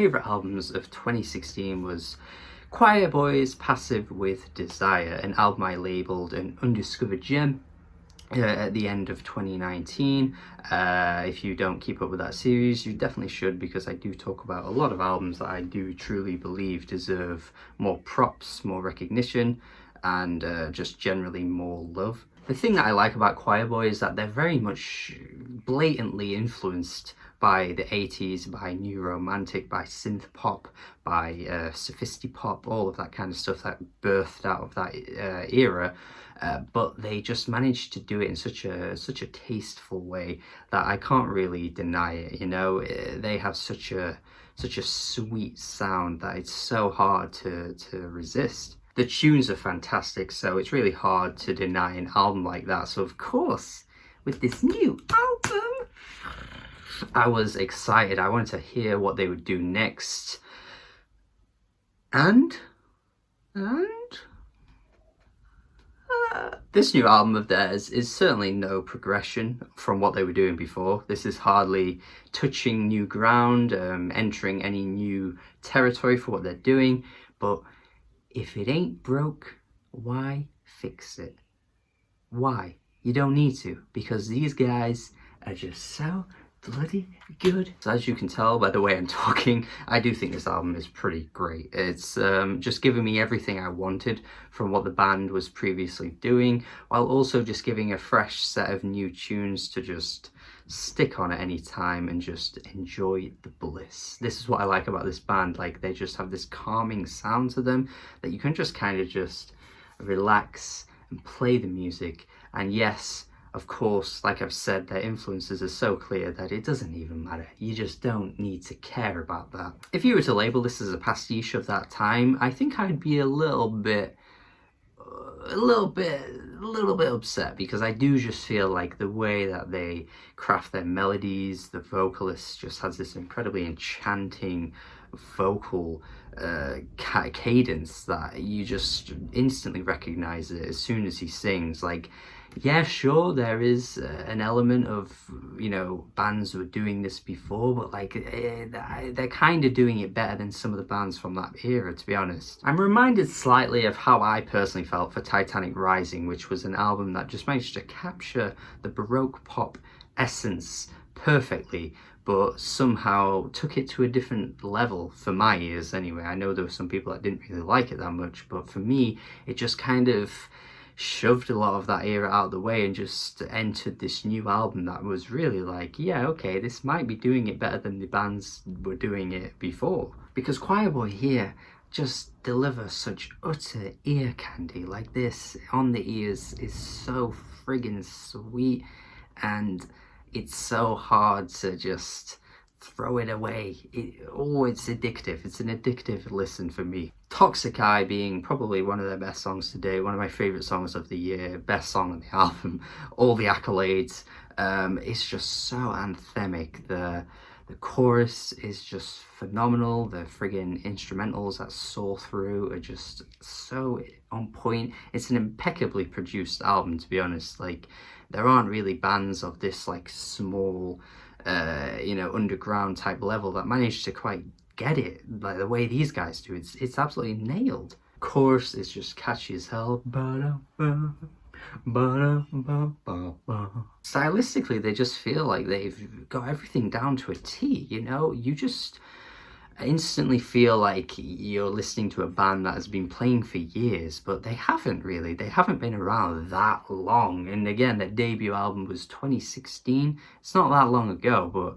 favourite albums of 2016 was Choirboy's Passive with Desire, an album I labelled an undiscovered gem at the end of 2019. If you don't keep up with that series, you definitely should, because I do talk about a lot of albums that I do truly believe deserve more props, more recognition, and just generally more love. The thing that I like about Choirboy is that they're very much blatantly influenced by the 80s, by new romantic, by synth pop, by sophistipop, all of that kind of stuff that birthed out of that era. But they just managed to do it in such a tasteful way that I can't really deny it. You know, they have such a sweet sound that it's so hard to resist. The tunes are fantastic, so it's really hard to deny an album like that. So of course, with this new album, I was excited. I wanted to hear what they would do next. And this new album of theirs is certainly no progression from what they were doing before. This is hardly touching new ground, entering any new territory for what they're doing. But if it ain't broke, why fix it? Why? You don't need to, because these guys are just so bloody good. So as you can tell by the way I'm talking, I do think this album is pretty great. It's just giving me everything I wanted from what the band was previously doing, while also just giving a fresh set of new tunes to just stick on at any time and just enjoy the bliss. This is what I like about this band. Like, they just have this calming sound to them that you can just kind of just relax and play the music. And yes, of course, like I've said, their influences are so clear that it doesn't even matter. You just don't need to care about that. If you were to label this as a pastiche of that time, I think I'd be a little bit upset, because I do just feel like the way that they craft their melodies, the vocalist just has this incredibly enchanting vocal cadence that you just instantly recognize it as soon as he sings. Like, yeah, sure, there is an element of, you know, bands were doing this before, but like they're kind of doing it better than some of the bands from that era, to be honest. I'm reminded slightly of how I personally felt for Titanic Rising, which was an album that just managed to capture the Baroque pop essence perfectly, but somehow took it to a different level for my ears anyway. I know there were some people that didn't really like it that much, but for me, it just kind of shoved a lot of that era out of the way and just entered this new album that was really like, yeah, okay, this might be doing it better than the bands were doing it before. Because Choirboy here just delivers such utter ear candy. Like, this on the ears is so friggin' sweet, and it's so hard to just throw it away. It's addictive. It's an addictive listen for me. Toxic Eye being probably one of their best songs today, one of my favourite songs of the year, best song on the album, all the accolades. It's just so anthemic. The chorus is just phenomenal. The friggin' instrumentals that soar through are just so on point. It's an impeccably produced album, to be honest. Like, there aren't really bands of this like small you know, underground type level that managed to quite get it like the way these guys do. It's absolutely nailed. Chorus is just catchy as hell. Stylistically, they just feel like they've got everything down to a T, you know? You just instantly feel like you're listening to a band that has been playing for years, but they haven't really. They haven't been around that long. And again, their debut album was 2016. It's not that long ago, but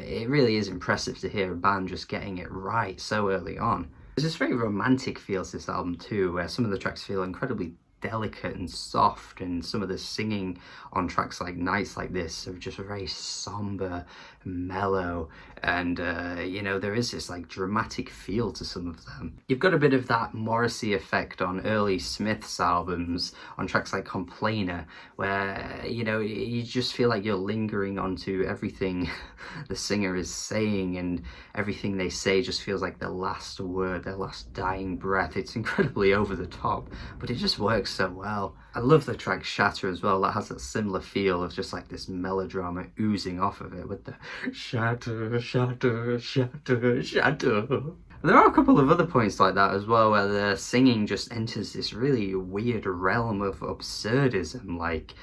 it really is impressive to hear a band just getting it right so early on. There's this very romantic feel to this album too, where some of the tracks feel incredibly delicate and soft, and some of the singing on tracks like Nites like this are just very somber, mellow, and you know, there is this like dramatic feel to some of them. You've got a bit of that Morrissey effect on early Smith's albums on tracks like Complainer, where, you know, you just feel like you're lingering onto everything the singer is saying, and everything they say just feels like their last word, their last dying breath. It's incredibly over the top, but it just works works so well. I love the track Shatter as well. That has that similar feel of just like this melodrama oozing off of it with the shatter, shatter, shatter, shatter. There are a couple of other points like that as well, where the singing just enters this really weird realm of absurdism, like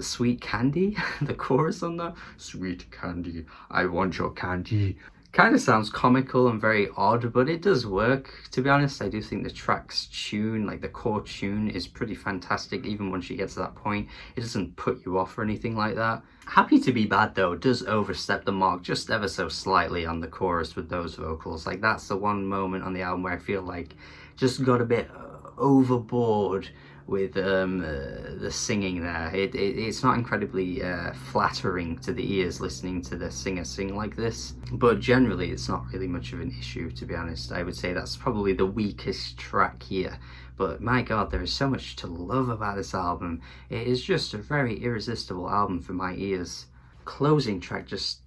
Sweet Candy, the chorus on that, sweet candy, I want your candy. Kind of sounds comical and very odd, but it does work. To be honest, I do think the track's tune, like the core tune, is pretty fantastic even once she gets to that point. It doesn't put you off or anything like that. Happy to Be Bad though does overstep the mark just ever so slightly on the chorus with those vocals. Like that's the one moment on the album where I feel like just got a bit overboard with the singing there. It's not incredibly flattering to the ears listening to the singer sing like this, but generally it's not really much of an issue, to be honest. I would say that's probably the weakest track here, but my god, there is so much to love about this album. It is just a very irresistible album for my ears. Closing track just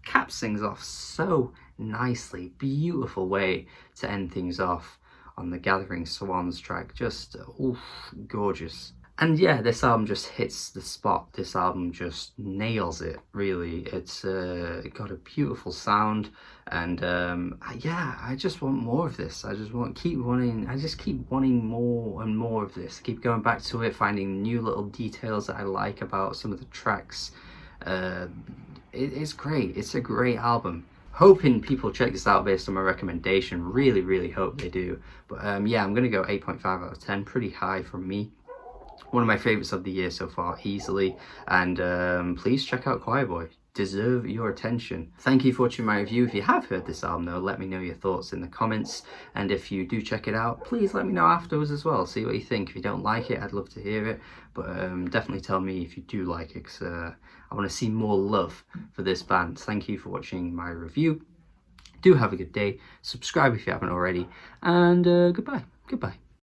caps things off so nicely. Beautiful way to end things off on the Gathering Swans track. Just oof, gorgeous. And yeah, this album just hits the spot. This album just nails it, really. It's got a beautiful sound, and yeah, I just want more of this. I just keep wanting more and more of this. Keep going back to it, finding new little details that I like about some of the tracks. It's great. It's a great album. Hoping people check this out based on my recommendation. Really hope they do. But yeah, I'm gonna go 8.5 out of 10. Pretty high from me. One of my favorites of the year so far, easily. And please check out Choirboy. Deserve your attention. Thank you for watching my review. If you have heard this album though, let me know your thoughts in the comments. And if you do check it out, please let me know afterwards as well. See what you think. If you don't like it, I'd love to hear it. But definitely tell me if you do like it, because I want to see more love for this band. Thank you for watching my review. Do have a good day. Subscribe if you haven't already. And goodbye.